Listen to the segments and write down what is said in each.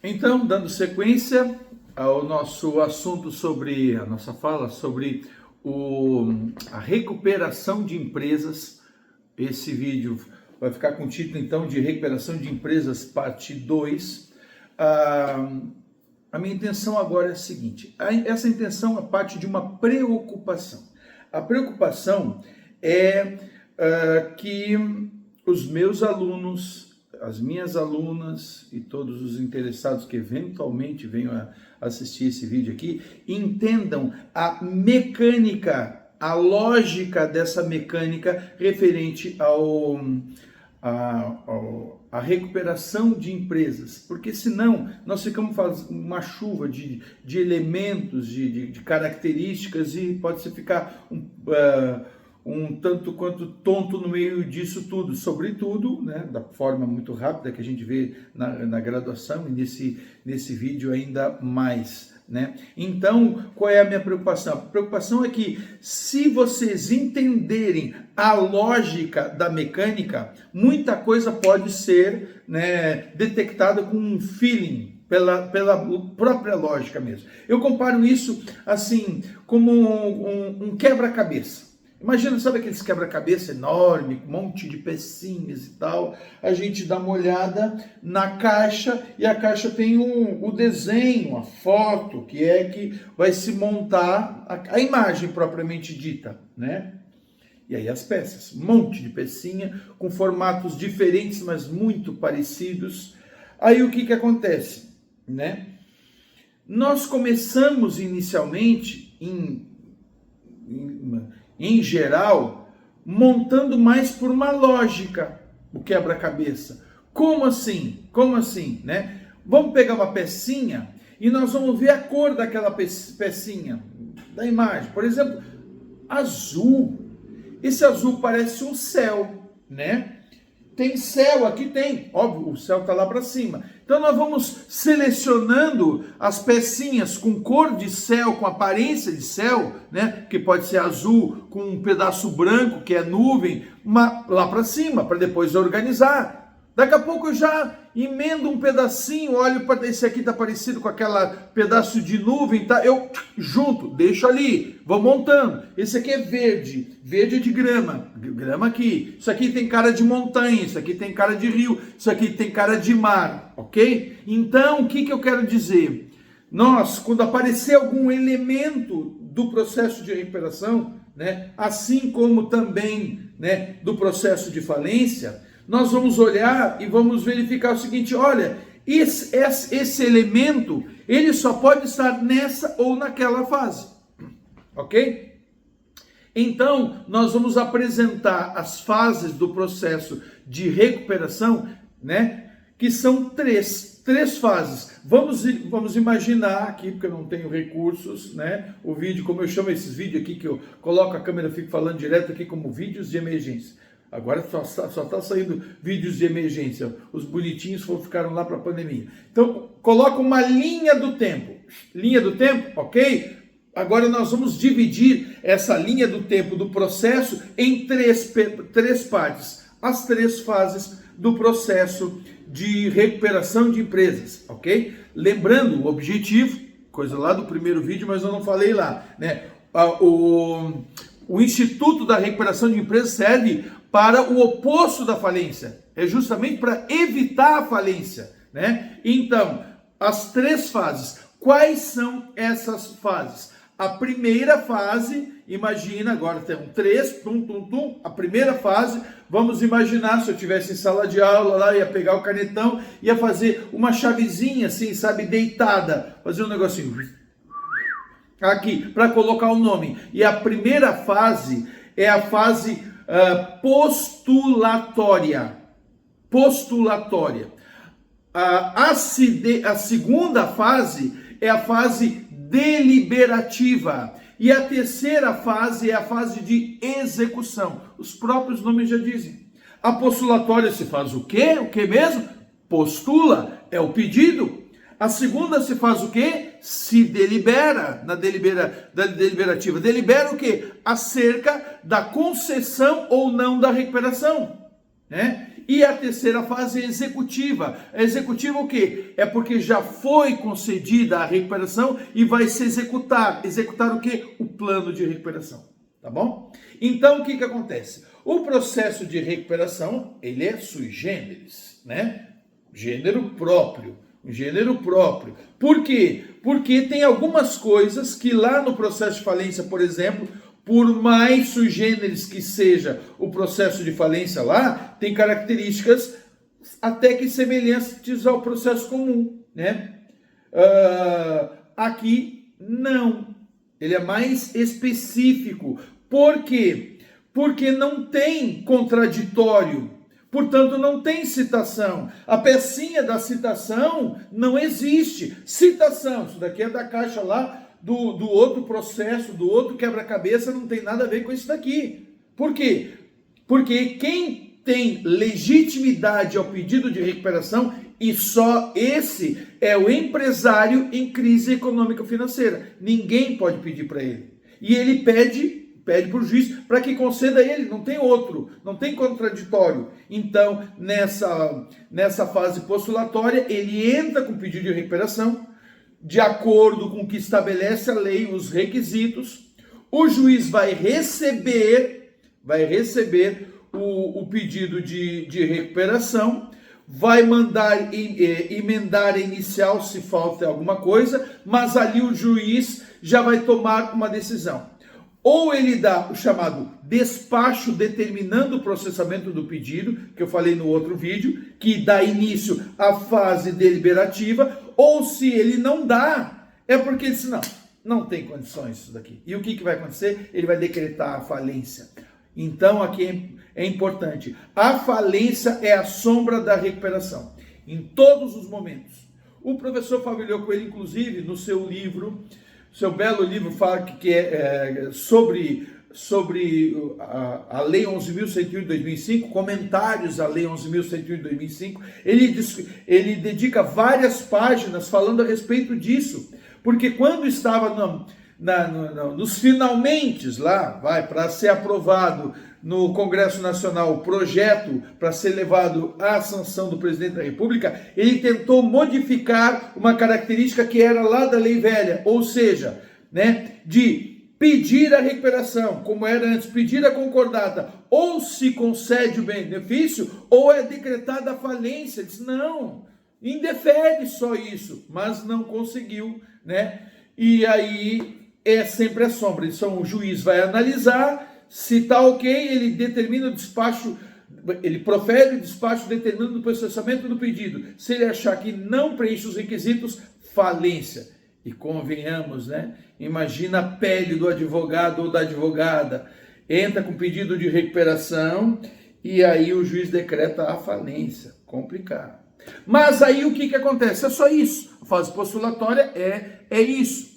Então, dando sequência ao nosso assunto sobre, a nossa fala sobre a recuperação de empresas, esse vídeo vai ficar com o título então de Recuperação de Empresas, parte 2. A minha intenção agora é a seguinte, essa intenção é parte de uma preocupação. A preocupação é que os meus alunos, as minhas alunas e todos os interessados que eventualmente venham a assistir esse vídeo aqui, entendam a mecânica, a lógica dessa mecânica referente a recuperação de empresas, porque senão nós ficamos fazendo uma chuva de elementos, de características e pode ficar um tanto quanto tonto no meio disso tudo, sobretudo, né, da forma muito rápida que a gente vê na graduação e nesse vídeo ainda mais, né? Então, qual é a minha preocupação? A preocupação é que se vocês entenderem a lógica da mecânica, muita coisa pode ser, né, detectada com um feeling, pela própria lógica mesmo. Eu comparo isso assim como um quebra-cabeça. Imagina, sabe aqueles quebra-cabeça enorme, um monte de pecinhas e tal, a gente dá uma olhada na caixa e a caixa tem o desenho, a foto, que vai se montar a imagem propriamente dita, né? E aí as peças, um monte de pecinha com formatos diferentes, mas muito parecidos. Aí o que acontece, né? Nós começamos inicialmente em geral, montando mais por uma lógica o quebra-cabeça. Como assim? Como assim, né? Vamos pegar uma pecinha e nós vamos ver a cor daquela pecinha, da imagem. Por exemplo, azul. Esse azul parece um céu, né? Tem céu, aqui tem, óbvio, o céu está lá para cima. Então nós vamos selecionando as pecinhas com cor de céu, com aparência de céu, né? Que pode ser azul com um pedaço branco, que é nuvem, lá para cima, para depois organizar. Daqui a pouco eu já emendo um pedacinho, olho para esse aqui, está parecido com aquela pedaço de nuvem, tá? Eu junto, deixo ali, vou montando. Esse aqui é verde, verde de grama, grama aqui. Isso aqui tem cara de montanha, isso aqui tem cara de rio, isso aqui tem cara de mar, ok? Então, o que eu quero dizer? Nós, quando aparecer algum elemento do processo de recuperação, né, assim como também, né, do processo de falência, nós vamos olhar e vamos verificar o seguinte, olha, esse elemento, ele só pode estar nessa ou naquela fase, ok? Então, nós vamos apresentar as fases do processo de recuperação, né, que são três fases. Vamos imaginar aqui, porque eu não tenho recursos, né, o vídeo, como eu chamo esses vídeos aqui, que eu coloco a câmera e fico falando direto aqui como vídeos de emergência. Agora só está saindo vídeos de emergência. Os bonitinhos ficaram lá para a pandemia. Então, coloca uma linha do tempo. Linha do tempo, ok? Agora nós vamos dividir essa linha do tempo do processo em três partes. As três fases do processo de recuperação de empresas, ok? Lembrando o objetivo, coisa lá do primeiro vídeo, mas eu não falei lá, né? O Instituto da Recuperação de Empresas serve para o oposto da falência, é justamente para evitar a falência, né? Então, as três fases, quais são essas fases? A primeira fase, imagina, agora tem três, a primeira fase, vamos imaginar, se eu tivesse em sala de aula lá, ia pegar o canetão, ia fazer uma chavezinha assim, sabe, deitada, fazer um negocinho aqui, para colocar o nome. E a primeira fase é a fase postulatória. A segunda fase é a fase deliberativa. E a terceira fase é a fase de execução. Os próprios nomes já dizem. A postulatória se faz o quê? O que mesmo? Postula, é o pedido. A segunda se faz o quê? Se delibera, da deliberativa. Delibera o quê? Acerca da concessão ou não da recuperação, né? E a terceira fase é executiva. A executiva o quê? É porque já foi concedida a recuperação e vai se executar. Executar o quê? O plano de recuperação. Tá bom? Então, o que acontece? O processo de recuperação, ele é sui generis, né? Gênero próprio. Um gênero próprio. Por quê? Porque tem algumas coisas que lá no processo de falência, por exemplo, por mais sui generis que seja o processo de falência lá, tem características até que semelhantes ao processo comum, né? Aqui, não. Ele é mais específico. Por quê? Porque não tem contraditório. Portanto, não tem citação. A pecinha da citação não existe. Citação, isso daqui é da caixa lá do outro processo, do outro quebra-cabeça, não tem nada a ver com isso daqui. Por quê? Porque quem tem legitimidade ao pedido de recuperação, e só esse, é o empresário em crise econômico-financeira. Ninguém pode pedir para ele. E ele pede para o juiz para que conceda ele, não tem outro, não tem contraditório. Então, nessa fase postulatória, ele entra com pedido de recuperação, de acordo com o que estabelece a lei, os requisitos. O juiz vai receber o pedido de recuperação, vai mandar emendar a inicial se falta alguma coisa, mas ali o juiz já vai tomar uma decisão. Ou ele dá o chamado despacho determinando o processamento do pedido, que eu falei no outro vídeo, que dá início à fase deliberativa, ou se ele não dá, é porque ele disse, não tem condições isso daqui. E o que vai acontecer? Ele vai decretar a falência. Então aqui é importante, a falência é a sombra da recuperação, em todos os momentos. O professor Fábio Coelho, inclusive, no seu livro, seu belo livro, fala que é sobre a Lei 11.101 de 2005, comentários à Lei 11.101 de 2005, ele dedica várias páginas falando a respeito disso, porque quando estava nos finalmentes lá, para ser aprovado no Congresso Nacional o projeto para ser levado à sanção do presidente da República, ele tentou modificar uma característica que era lá da lei velha, ou seja, né, de pedir a recuperação, como era antes, pedir a concordata, ou se concede o benefício, ou é decretada a falência. Diz, não, indefere só isso, mas não conseguiu, né? E aí é sempre a sombra. Então o juiz vai analisar, se está ok, ele determina o despacho, ele profere o despacho determinando o processamento do pedido. Se ele achar que não preenche os requisitos, falência. E convenhamos, né? Imagina a pele do advogado ou da advogada. Entra com pedido de recuperação e aí o juiz decreta a falência. Complicado. Mas aí o que acontece? É só isso. A fase postulatória é isso.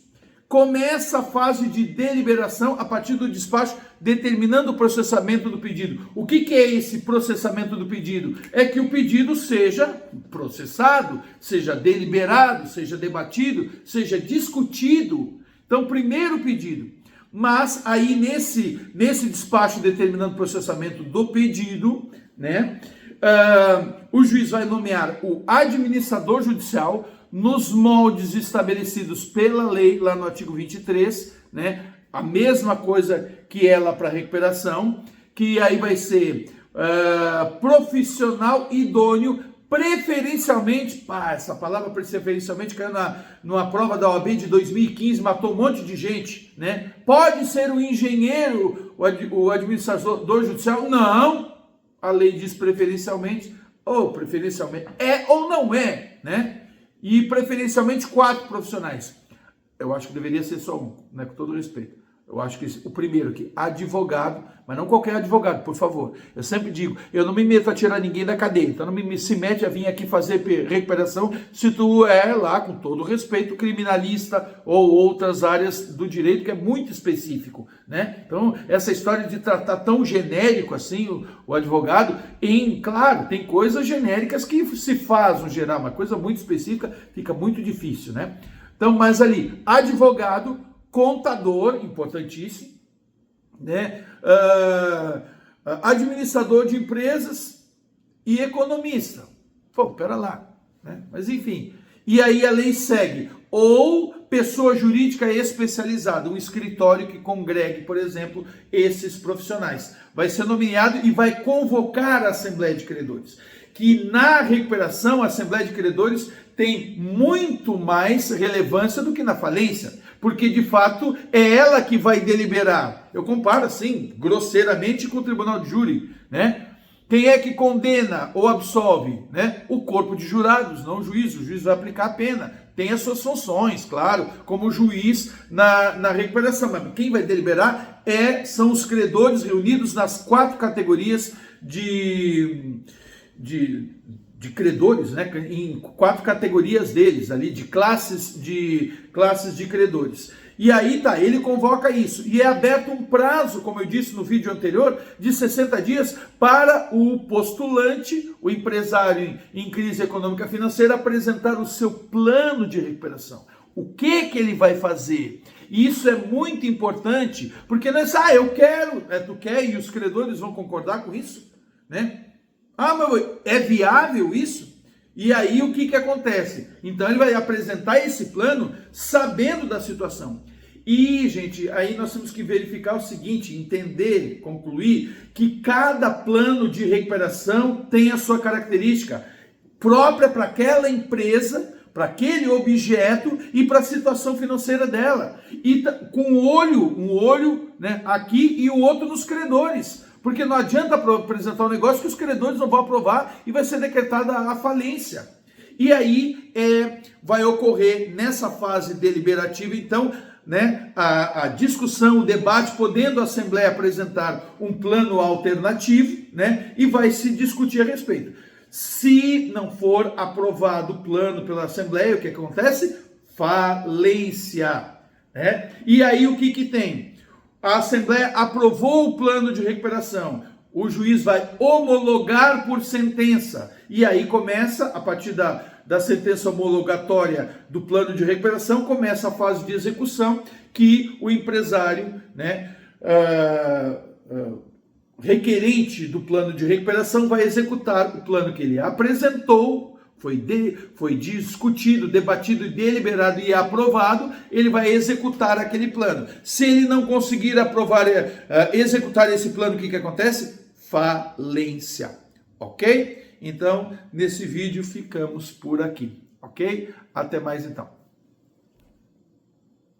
Começa a fase de deliberação a partir do despacho determinando o processamento do pedido. O que é esse processamento do pedido? É que o pedido seja processado, seja deliberado, seja debatido, seja discutido. Então, primeiro pedido. Mas aí nesse despacho determinando o processamento do pedido, né, o juiz vai nomear o administrador judicial nos moldes estabelecidos pela lei, lá no artigo 23, né? A mesma coisa que é lá para recuperação, que aí vai ser profissional idôneo, preferencialmente, essa palavra preferencialmente caiu numa prova da OAB de 2015, matou um monte de gente, né? Pode ser o engenheiro, o administrador judicial? Não, a lei diz preferencialmente, ou preferencialmente, é ou não é, né? E preferencialmente 4 profissionais. Eu acho que deveria ser só um, né, com todo respeito. Eu acho que o primeiro aqui, advogado, mas não qualquer advogado, por favor. Eu sempre digo, eu não me meto a tirar ninguém da cadeia, então não se mete a vir aqui fazer recuperação se tu é lá, com todo respeito, criminalista ou outras áreas do direito, que é muito específico, né? Então, essa história de tratar tão genérico assim o advogado, claro, tem coisas genéricas que se faz no geral, uma coisa muito específica fica muito difícil, né? Então, mas ali, advogado, contador, importantíssimo, né? Administrador de empresas e economista. Pô, pera lá, né? Mas enfim. E aí a lei segue. Ou pessoa jurídica especializada, um escritório que congregue, por exemplo, esses profissionais. Vai ser nomeado e vai convocar a Assembleia de Credores. Que na recuperação, a Assembleia de Credores tem muito mais relevância do que na falência, porque de fato é ela que vai deliberar. Eu comparo assim, grosseiramente, com o tribunal de júri, né? Quem é que condena ou absolve? Né? O corpo de jurados, não o juiz. O juiz vai aplicar a pena. Tem as suas funções, claro, como juiz na recuperação. Mas quem vai deliberar são os credores reunidos nas 4 categorias de credores, né? Em 4 categorias deles, ali, de classes de credores. E aí tá, ele convoca isso. E é aberto um prazo, como eu disse no vídeo anterior, de 60 dias para o postulante, o empresário em crise econômica financeira, apresentar o seu plano de recuperação. O que ele vai fazer? Isso é muito importante, porque não é eu quero, tu quer e os credores vão concordar com isso, né? Mas é viável isso? E aí o que acontece? Então ele vai apresentar esse plano sabendo da situação. E, gente, aí nós temos que verificar o seguinte, entender, concluir, que cada plano de recuperação tem a sua característica própria para aquela empresa, para aquele objeto e para a situação financeira dela. E com um olho, né, aqui e o outro nos credores. Porque não adianta apresentar um negócio que os credores não vão aprovar e vai ser decretada a falência. E aí vai ocorrer nessa fase deliberativa, então, né, a discussão, o debate, podendo a Assembleia apresentar um plano alternativo, né, e vai se discutir a respeito. Se não for aprovado o plano pela Assembleia, o que acontece? Falência. Né? E aí o que tem? A Assembleia aprovou o plano de recuperação, o juiz vai homologar por sentença, e aí começa, a partir da sentença homologatória do plano de recuperação, começa a fase de execução, que o empresário, né, requerente do plano de recuperação vai executar o plano que ele apresentou, foi discutido, debatido, deliberado e aprovado, ele vai executar aquele plano. Se ele não conseguir executar esse plano, o que acontece? Falência, ok? Então, nesse vídeo ficamos por aqui, ok? Até mais então.